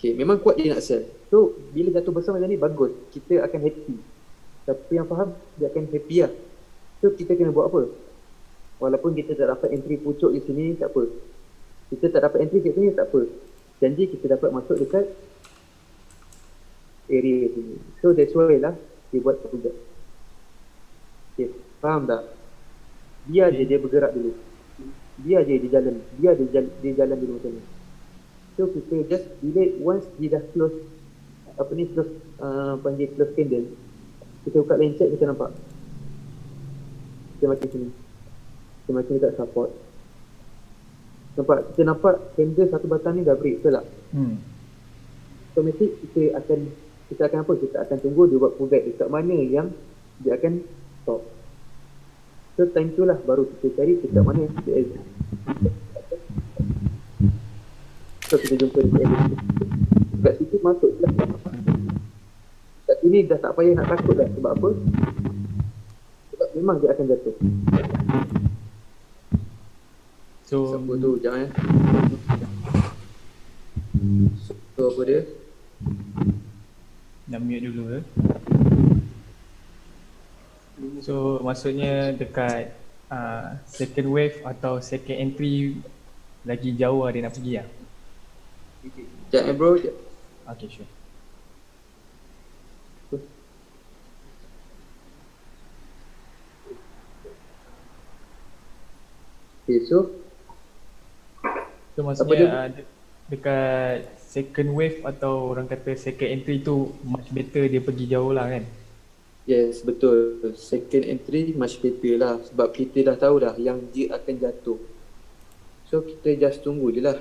Okay, memang kuat dia nak sell. So bila jatuh besar macam ni, bagus, kita akan happy. Tapi yang faham, dia akan happy lah. So kita kena buat apa? Walaupun kita tak dapat entry pucuk di sini, tak apa. Kita tak dapat entry kat sini, tak apa. Janji kita dapat masuk dekat area sini. So that's why lah dia buat juga. Okay, faham tak? Biar je dia bergerak dulu. Biar je dia jalan. Biar dia jalan dulu macam ni. So kita just bila once dia dah close, close, panggil close candle, kita buka line check, kita nampak kita makin sini, kita makin dekat support. Nampak? Kita nampak candle satu batang ni dah break, betul tak? So mesti kita akan apa? Kita akan tunggu dia buat pullback dekat mana yang dia akan stop. So time tu lah baru kita cari dekat mana dia exit. So kita jumpa dekat exit. Dekat situ masuk je lah. Dekat sini dah tak payah nak takut dah. Sebab apa? Sebab memang dia akan jatuh. So siapa tu? Jangan So apa dia? nak mute dulu ke? So maksudnya dekat second wave atau second entry lagi jauh lah dia nak pergi lah. Sekejap bro, sekejap. Okay, sure. Okay, so maksudnya dekat second wave atau orang kata second entry tu much better dia pergi jauh lah kan? yes, betul. Second entry much better lah. Sebab kita dah tahu dah yang dia akan jatuh. So kita just tunggu je lah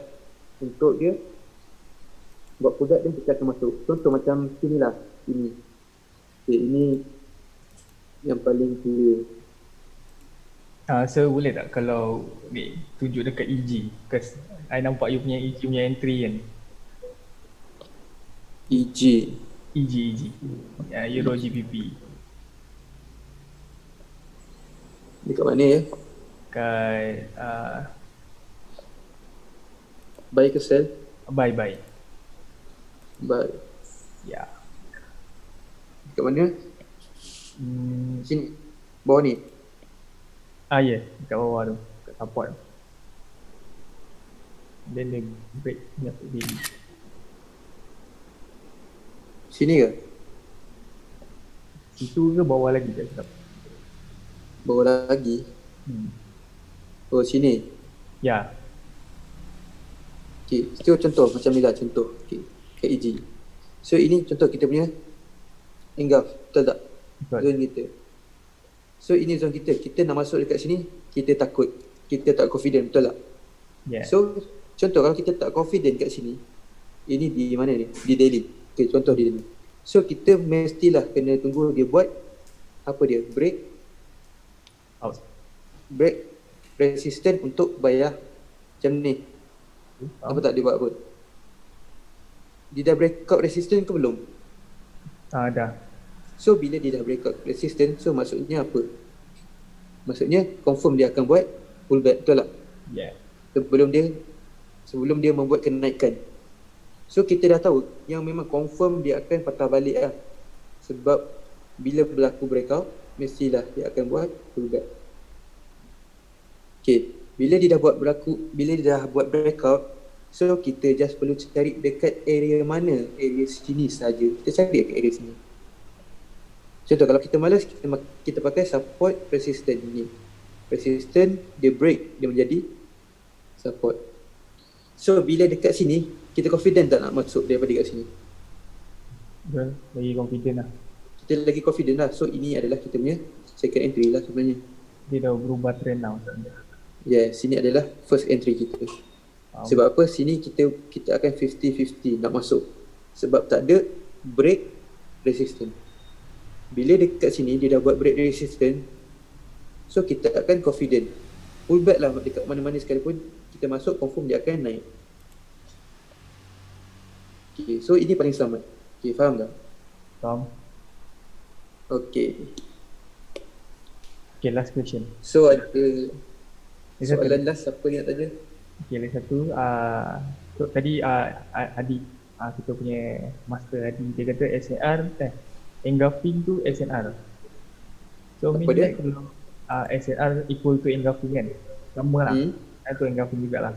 untuk dia buat pudat, dan kita akan masuk. Contoh macam sini lah. Ini. Okay, ini yang paling clear. So boleh tak kalau ni tunjuk dekat EG? Because I nampak you punya EG punya entry kan? EG. Euro GBP. Dekat mana ya? Kat Buy ke sell? buy. Buy. Ya. Dekat mana? Sini. Bawah ni. Ya, dekat bawah tu, dekat support tu. Then dia break ni apa daily. Sini ke? Situ ke bawah lagi tak cakap? Bawah lagi. Oh sini. Ya. Okay, so contoh macam ni lah contoh. Okay, kat EG. So ini contoh kita punya engulf, betul tak? Betul. Zone kita. So ini zone kita. Kita nak masuk dekat sini, kita takut. Kita tak confident, betul tak? Yeah. So contoh kalau kita tak confident kat sini, ini di mana ni? Di daily. Okay, contoh di sini. So kita mestilah kena tunggu dia buat apa dia? Out. Break resistant untuk bayar macam ni. Apa tak dia buat apa? Dia dah breakout resistant ke belum? Dah. So bila dia dah breakout resistant, so maksudnya apa? Maksudnya confirm dia akan buat pullback, betul tak? Yeah. Sebelum dia membuat kenaikan. So kita dah tahu yang memang confirm dia akan patah balik lah. Sebab bila berlaku breakout, mestilah dia akan buat pullback. Okay, bila dia dah buat breakout, so kita just perlu cari dekat area mana, area sini saja. Kita cari dekat area sini. So Contoh kalau kita malas, kita pakai support resistant ni. Resistant dia break, dia menjadi support. So bila dekat sini, kita confident tak nak masuk daripada kat sini? Betul, lagi confident lah. Kita lagi confident lah. So ini adalah kita punya second entry lah sebenarnya. Dia dah berubah trend now. Sini adalah first entry kita. Sebab apa? Sini kita akan 50-50 nak masuk. Sebab tak ada break resistant. Bila dekat sini dia dah buat break resistant, so kita akan confident. Pull back lah dekat mana-mana sekalipun kita masuk, confirm dia akan naik. Okay, so ini paling selamat. Okay, faham tak? Faham. Okay. Okay, last question. So ada soalan last, siapa ni nak tanya? Okay, lagi satu. So, tadi Adi, kita punya master Adi, dia kata SNR, engulfing tu SNR. So, Apa mean dia? that kalau SNR equal to engulfing kan? Sama lah. Atau engulfing jugalah.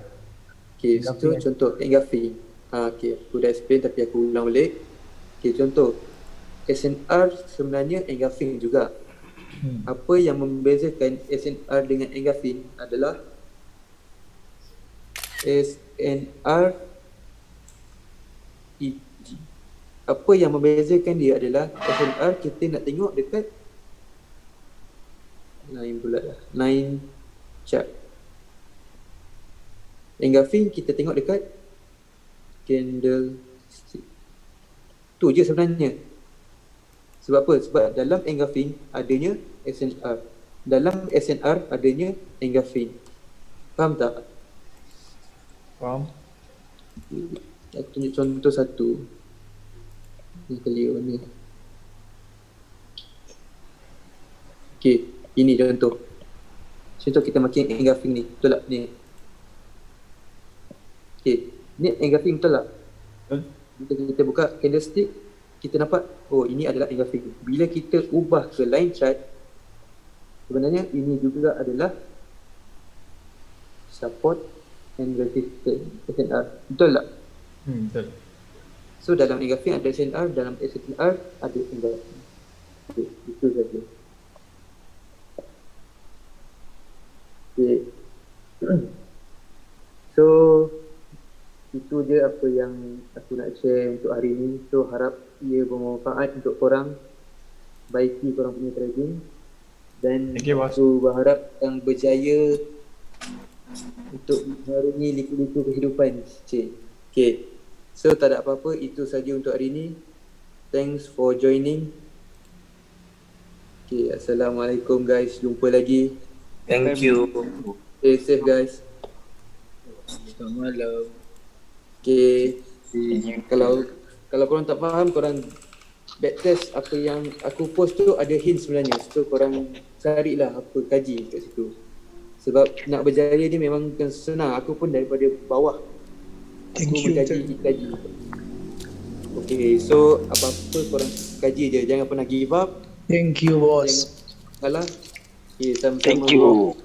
Okay, Engulfing so contoh engulfing. Okay, aku dah explain tapi aku ulang balik. Okay, contoh SNR sebenarnya engulfing juga. Apa yang membezakan SNR dengan engulfing adalah SNR apa yang membezakan dia adalah SNR kita nak tengok dekat line pula lah, line chart. Engulfing kita tengok dekat candle stick. Tu je sebenarnya. Sebab apa? Sebab dalam engulfing adanya SNR. Dalam SNR adanya engulfing. Faham tak? Faham? Aku tunjuk contoh satu. Ni clear mana? Okay, ini contoh. Contoh kita makin engulfing ni. Betul tak ni? Okay, ni engulfing betul tak? Kita buka candlestick, kita nampak oh ini adalah engulfing. Bila kita ubah ke line chart, sebenarnya ini juga adalah support and resistance SNR. Betul tak? Betul. So dalam engulfing ada SNR, dalam SNR ada engulfing. Okay, itu saja. Okay. So itu je apa yang aku nak share untuk hari ni. So harap ia bermanfaat untuk korang, baiki korang punya trading. Dan aku berharap yang berjaya untuk mengarungi liku-liku kehidupan. Okay, so tak ada apa-apa, itu saja untuk hari ni. Thanks for joining. Okay, Assalamualaikum guys, jumpa lagi. Thank you. Stay safe guys. Selamat malam. Okay, kalau korang tak faham, korang backtest apa yang aku post tu, ada hint sebenarnya. So korang carilah apa, kaji kat situ. Sebab nak berjaya ni memang bukan senang. Aku pun daripada bawah aku kaji. Okay, so apa-apa korang kaji je, jangan pernah give up. Thank you boss. Kalah. Okay, sama-sama. Thank you.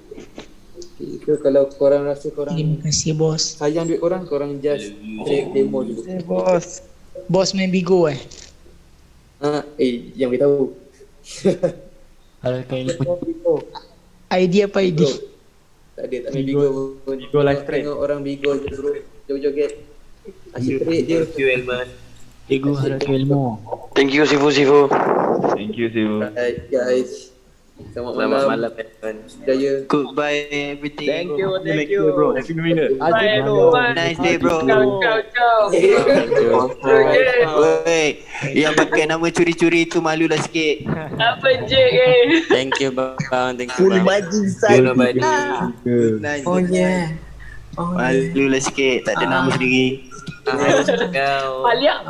Okay, so kalau korang rasa korang Terima kasih bos. sayang duit korang, korang just trade demo dulu. Bos. Bos main Bigo Yang beritahu. ID apa ID? Tak ada, tak main Bigo pun. Bigo live trade. Tengok orang Bigo je bro, joget-joget. Asyik trade je. Thank you Elman. Ego harap ilmu. Thank you Sifu. Thank you, Sifu. Alright guys, selamat malam. Jaya. Goodbye everything. Thank you bro. Happy New Year. Nice day bro. Ciao. Woi, yang pakai nama curi-curi tu malulah sikit. Apa je Thank you bang. Thank you Full bang. baju side. Nice. Oh yeah. Malulah sikit, tak ada nama sendiri. Paliak.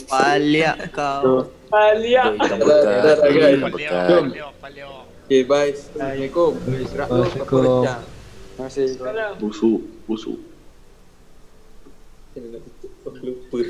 Paliak kau. Paliak. Dah guys. Jom. Okay, bye. Assalamualaikum. Waalaikumsalam. Terima kasih. Busuk. Lupa.